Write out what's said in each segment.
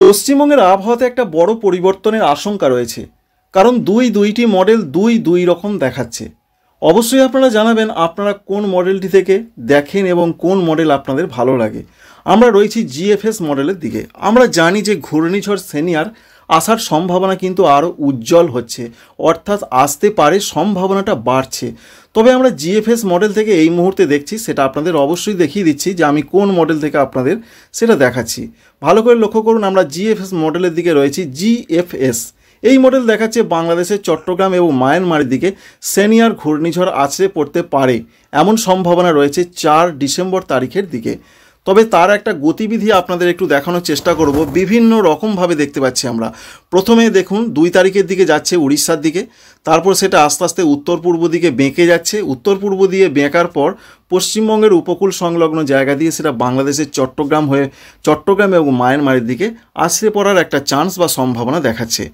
পশ্চিমবঙ্গের আবহাওয়াতে একটা বড় পরিবর্তনের আশঙ্কা রয়েছে, কারণ দুইটি মডেল দুই রকম দেখাচ্ছে। অবশ্যই আপনারা জানাবেন আপনারা কোন মডেলটি থেকে দেখেন এবং কোন মডেল আপনাদের ভালো লাগে। আমরা রয়েছি জিএফএস মডেলের দিকে। আমরা জানি যে ঘূর্ণিঝড় সেনিয়ার আসার সম্ভাবনা কিন্তু আরও উজ্জ্বল হচ্ছে, অর্থাৎ আসতে পারে, সম্ভাবনাটা বাড়ছে। তবে আমরা জিএফএস মডেল থেকে এই মুহূর্তে দেখছি, সেটা আপনাদের অবশ্যই দেখিয়ে দিচ্ছি যে আমি কোন মডেল থেকে আপনাদের সেটা দেখাচ্ছি। ভালো করে লক্ষ্য করুন, আমরা জিএফএস মডেলের দিকে রয়েছি। জিএফএস এই মডেল দেখাচ্ছে বাংলাদেশের চট্টগ্রাম এবং মায়ানমারের দিকে সেনিয়ার ঘূর্ণিঝড় আছড়ে পড়তে পারে, এমন সম্ভাবনা রয়েছে 4 ডিসেম্বর তারিখের দিকে। তবে তার একটা গতিবিধি আপনাদের একটু দেখানোর চেষ্টা করব। বিভিন্ন রকমভাবে দেখতে পাচ্ছি আমরা। প্রথমে দেখুন 2 তারিখের দিকে যাচ্ছে উড়িষ্যার দিকে, তারপর সেটা আস্তে আস্তে উত্তর পূর্ব দিকে বেঁকে যাচ্ছে। উত্তর পূর্ব দিয়ে বেঁকার পর পশ্চিমবঙ্গের উপকূল সংলগ্ন জায়গা দিয়ে সেটা বাংলাদেশের চট্টগ্রাম হয়ে চট্টগ্রাম এবং মায়ানমারের দিকে আছড়ে পড়ার একটা চান্স বা সম্ভাবনা দেখাচ্ছে।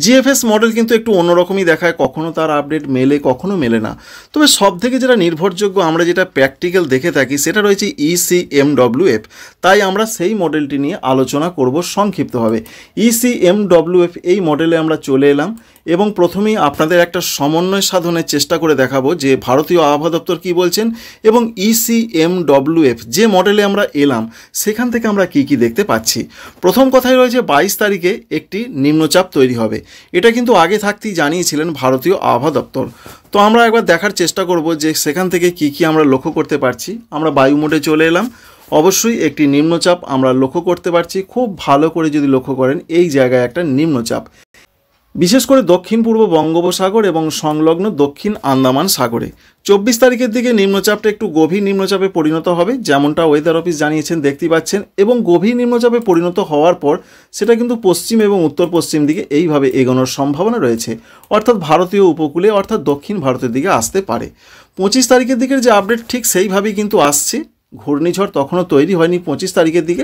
জিএফএস মডেল কিন্তু একটু অন্যরকমই দেখায়, কখনো তার আপডেট মেলে, কখনো মেলে না। তবে সব থেকে যেটা নির্ভরযোগ্য, আমরা যেটা প্র্যাকটিক্যাল দেখে থাকি, সেটা রয়েছে ECMWF। তাই আমরা সেই মডেলটি নিয়ে আলোচনা করব সংক্ষিপ্তভাবে। ECMWF এই মডেলে আমরা চলে এলাম এবং প্রথমেই আপনাদের একটা সমন্বয় সাধনের চেষ্টা করে দেখাবো যে ভারতীয় আবহাওয়া দপ্তর কী বলছেন এবং ECMWF যে মডেলে আমরা এলাম সেখান থেকে আমরা কি দেখতে পাচ্ছি। প্রথম কথাই রয়েছে 22 তারিখে একটি নিম্নচাপ তৈরি হবে। এটা কিন্তু আগে থাকতেই জানিয়েছিলেন ভারতীয় আবহাওয়া দপ্তর। তো আমরা একবার দেখার চেষ্টা করব যে সেখান থেকে কি আমরা লক্ষ্য করতে পারছি। আমরা বায়ু মোডে চলে এলাম। অবশ্যই একটি নিম্নচাপ আমরা লক্ষ্য করতে পারছি। খুব ভালো করে যদি লক্ষ্য করেন, এই জায়গায় একটা নিম্নচাপ, বিশেষ করে দক্ষিণ পূর্ব বঙ্গোপসাগর এবং সংলগ্ন দক্ষিণ আন্দামান সাগরে। 24 তারিখের দিকে নিম্নচাপটা একটু গভীর নিম্নচাপে পরিণত হবে, যেমনটা ওয়েদার অফিস জানিয়েছেন, দেখতেই পাচ্ছেন। এবং গভীর নিম্নচাপে পরিণত হওয়ার পর সেটা কিন্তু পশ্চিম এবং উত্তর পশ্চিম দিকে এইভাবে এগোনোর সম্ভাবনা রয়েছে, অর্থাৎ ভারতীয় উপকূলে, অর্থাৎ দক্ষিণ ভারতের দিকে আসতে পারে। 25 তারিখের দিকের যে আপডেট ঠিক সেইভাবেই কিন্তু আসছে। ঘূর্ণিঝড় তখনও তৈরি হয়নি 25 তারিখের দিকে।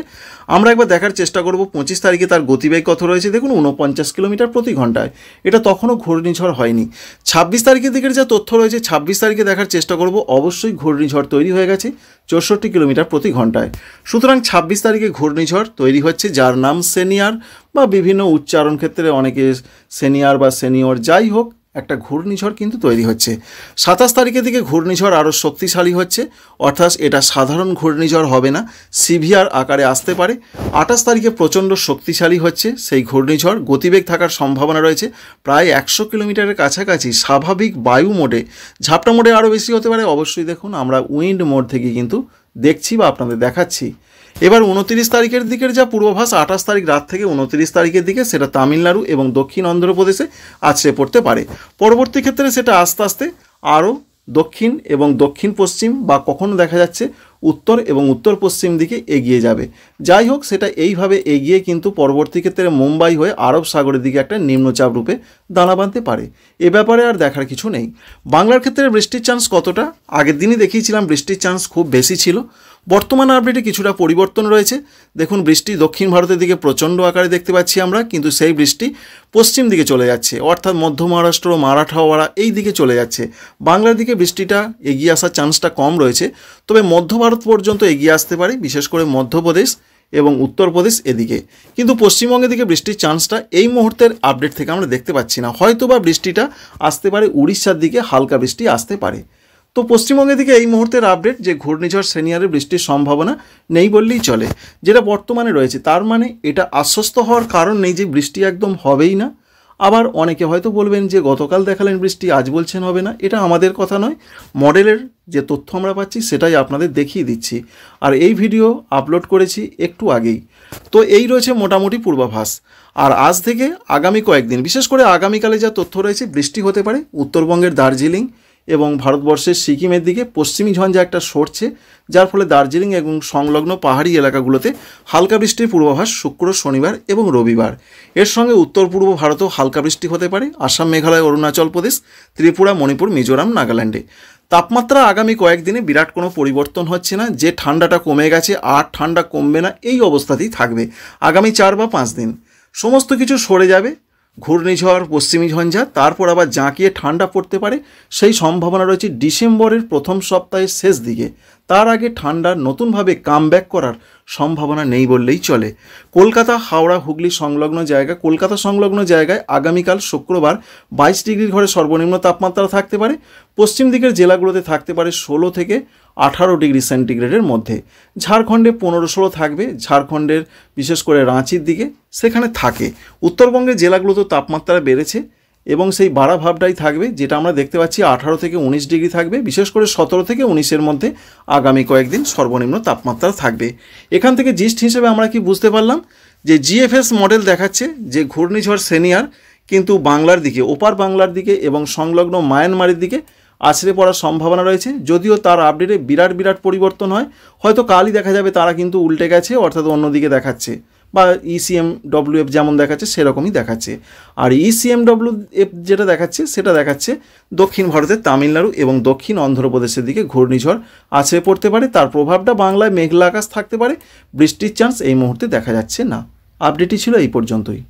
আমরা একবার দেখার চেষ্টা করব 25 তারিখে তার গতিবেগ কত রয়েছে। দেখুন 49 কিলোমিটার প্রতি ঘন্টায়। এটা তখনও ঘূর্ণিঝড় হয়নি। 26 তারিখের দিকের যা তথ্য রয়েছে, 26 তারিখে দেখার চেষ্টা করব। অবশ্যই ঘূর্ণিঝড় তৈরি হয়ে গেছে 64 কিলোমিটার প্রতি ঘন্টায়। সুতরাং 26 তারিখে ঘূর্ণিঝড় তৈরি হচ্ছে, যার নাম সেনিয়ার, বা বিভিন্ন উচ্চারণ ক্ষেত্রে অনেকে সেনিয়ার বা সেনিয়র, যাই হোক, একটা ঘূর্ণিঝড় কিন্তু তৈরি হচ্ছে। 27 তারিখের দিকে ঘূর্ণিঝড় আরও শক্তিশালী হচ্ছে, অর্থাৎ এটা সাধারণ ঘূর্ণিঝড় হবে না, সিভিয়ার আকারে আসতে পারে। 28 তারিখে প্রচণ্ড শক্তিশালী হচ্ছে সেই ঘূর্ণিঝড়। গতিবেগ থাকার সম্ভাবনা রয়েছে প্রায় 100 কিলোমিটারের কাছাকাছি। স্বাভাবিক বায়ু মোডে, ঝাপটা মোডে আরও বেশি হতে পারে। অবশ্যই দেখুন আমরা উইন্ড মোড থেকে কিন্তু দেখছি বা আপনাদের দেখাচ্ছি। এবার 29 তারিখের দিকের যা পূর্বাভাস, 28 তারিখ রাত থেকে 29 তারিখের দিকে সেটা তামিলনাড়ু এবং দক্ষিণ অন্ধ্রপ্রদেশে আছড়ে পড়তে পারে। পরবর্তী ক্ষেত্রে সেটা আস্তে আস্তে আরও দক্ষিণ এবং দক্ষিণ পশ্চিম, বা কখনো দেখা যাচ্ছে উত্তর এবং উত্তর পশ্চিম দিকে এগিয়ে যাবে। যাই হোক, সেটা এইভাবে এগিয়ে কিন্তু পরবর্তী ক্ষেত্রে মুম্বাই হয়ে আরব সাগরের দিকে একটা নিম্নচাপ রূপে দানা বাঁধতে পারে। এ ব্যাপারে আর দেখার কিছু নেই। বাংলার ক্ষেত্রে বৃষ্টির চান্স কতটা, আগের দিনই দেখিয়েছিলাম বৃষ্টির চান্স খুব বেশি ছিল। বর্তমান আপডেটে কিছুটা পরিবর্তন রয়েছে। দেখুন, বৃষ্টি দক্ষিণ ভারতের দিকে প্রচণ্ড আকারে দেখতে পাচ্ছি আমরা, কিন্তু সেই বৃষ্টি পশ্চিম দিকে চলে যাচ্ছে, অর্থাৎ মধ্য মহারাষ্ট্র, মারাঠাওয়াড়া এই দিকে চলে যাচ্ছে। বাংলার দিকে বৃষ্টিটা এগিয়ে আসার চান্সটা কম রয়েছে, তবে মধ্য ভারত পর্যন্ত এগিয়ে আসতে পারে, বিশেষ করে মধ্যপ্রদেশ এবং উত্তরপ্রদেশ এদিকে। কিন্তু পশ্চিমবঙ্গের দিকে বৃষ্টির চান্সটা এই মুহূর্তের আপডেট থেকে আমরা দেখতে পাচ্ছি না। হয়তো বা বৃষ্টিটা আসতে পারে উড়িষ্যার দিকে, হালকা বৃষ্টি আসতে পারে। তো পশ্চিমবঙ্গের দিকে এই মুহূর্তের আপডেট যে ঘূর্ণিঝড় সেনিয়ারের বৃষ্টির সম্ভাবনা নেই বললেই চলে, যেটা বর্তমানে রয়েছে। তার মানে এটা আশ্বস্ত হওয়ার কারণ নেই যে বৃষ্টি একদম হবেই না। আবার অনেকে হয়তো বলবেন যে গতকাল দেখালেন বৃষ্টি, আজ বলছেন হবে না। এটা আমাদের কথা নয়, মডেলের যে তথ্য আমরা পাচ্ছি সেটাই আপনাদের দেখিয়ে দিচ্ছি। আর এই ভিডিও আপলোড করেছি একটু আগেই। তো এই রয়েছে মোটামুটি পূর্বাভাস। আর আজ থেকে আগামী কয়েকদিন, বিশেষ করে আগামীকালে যা তথ্য রয়েছে, বৃষ্টি হতে পারে উত্তরবঙ্গের দার্জিলিং এবং ভারতবর্ষের সিকিমের দিকে। পশ্চিমী ঝঞ্ঝা একটা সরছে, যার ফলে দার্জিলিং এবং সংলগ্ন পাহাড়ি এলাকাগুলোতে হালকা বৃষ্টির পূর্বাভাস শুক্র, শনিবার এবং রবিবার। এর সঙ্গে উত্তর পূর্ব ভারতেও হালকা বৃষ্টি হতে পারে, আসাম, মেঘালয়, অরুণাচল প্রদেশ, ত্রিপুরা, মণিপুর, মিজোরাম, নাগাল্যান্ডে। তাপমাত্রা আগামী কয়েকদিনে বিরাট কোনো পরিবর্তন হচ্ছে না। যে ঠান্ডাটা কমে গেছে আর ঠান্ডা কমবে না, এই অবস্থাতেই থাকবে আগামী 4 বা 5 দিন। সমস্ত কিছু সরে যাবে, ঘূর্ণিঝড়, পশ্চিমী ঝঞ্ঝা, তারপর আবার জাঁকিয়ে ঠান্ডা পড়তে পারে, সেই সম্ভাবনা রয়েছে ডিসেম্বরের প্রথম সপ্তাহের শেষ দিকে। তার আগে ঠান্ডার নতুনভাবে কামব্যাক করার সম্ভাবনা নেই বললেই চলে। কলকাতা, হাওড়া, হুগলি সংলগ্ন জায়গা, কলকাতা সংলগ্ন জায়গায় আগামীকাল শুক্রবার 22 ডিগ্রির ঘরে সর্বনিম্ন তাপমাত্রা থাকতে পারে। পশ্চিম দিকের জেলাগুলোতে থাকতে পারে 16 থেকে 18 ডিগ্রি সেন্টিগ্রেডের মধ্যে। ঝাড়খণ্ডে 15-16 থাকবে, ঝাড়খণ্ডের বিশেষ করে রাঁচির দিকে সেখানে থাকে। উত্তরবঙ্গের জেলাগুলোতে তাপমাত্রা বেড়েছে এবং সেই বাড়া ভাবটাই থাকবে, যেটা আমরা দেখতে পাচ্ছি 18 থেকে 19 ডিগ্রি থাকবে, বিশেষ করে 17 থেকে 19-এর মধ্যে আগামী কয়েকদিন সর্বনিম্ন তাপমাত্রা থাকবে। এখান থেকে জিস্ট হিসেবে আমরা কি বুঝতে পারলাম যে জিএফএস মডেল দেখাচ্ছে যে ঘূর্ণিঝড় সেনিয়ার কিন্তু বাংলার দিকে, ওপার বাংলার দিকে এবং সংলগ্ন মায়ানমারের দিকে আছড়ে পড়ার সম্ভাবনা রয়েছে। যদিও তার আপডেটে বিরাট পরিবর্তন হয়, হয়তো কালই দেখা যাবে তারা কিন্তু উল্টে গেছে, অর্থাৎ অন্যদিকে দেখাচ্ছে, বা ECMWF যেমন দেখাচ্ছে সেরকমই দেখাচ্ছে। আর ECMWF যেটা দেখাচ্ছে সেটা দেখাচ্ছে দক্ষিণ ভারতের তামিলনাড়ু এবং দক্ষিণ অন্ধ্রপ্রদেশের দিকে ঘূর্ণিঝড় আছড়ে পড়তে পারে, তার প্রভাবটা বাংলায় মেঘলা আকাশ থাকতে পারে, বৃষ্টির চান্স এই মুহূর্তে দেখা যাচ্ছে না। আপডেটই ছিল এই পর্যন্তই।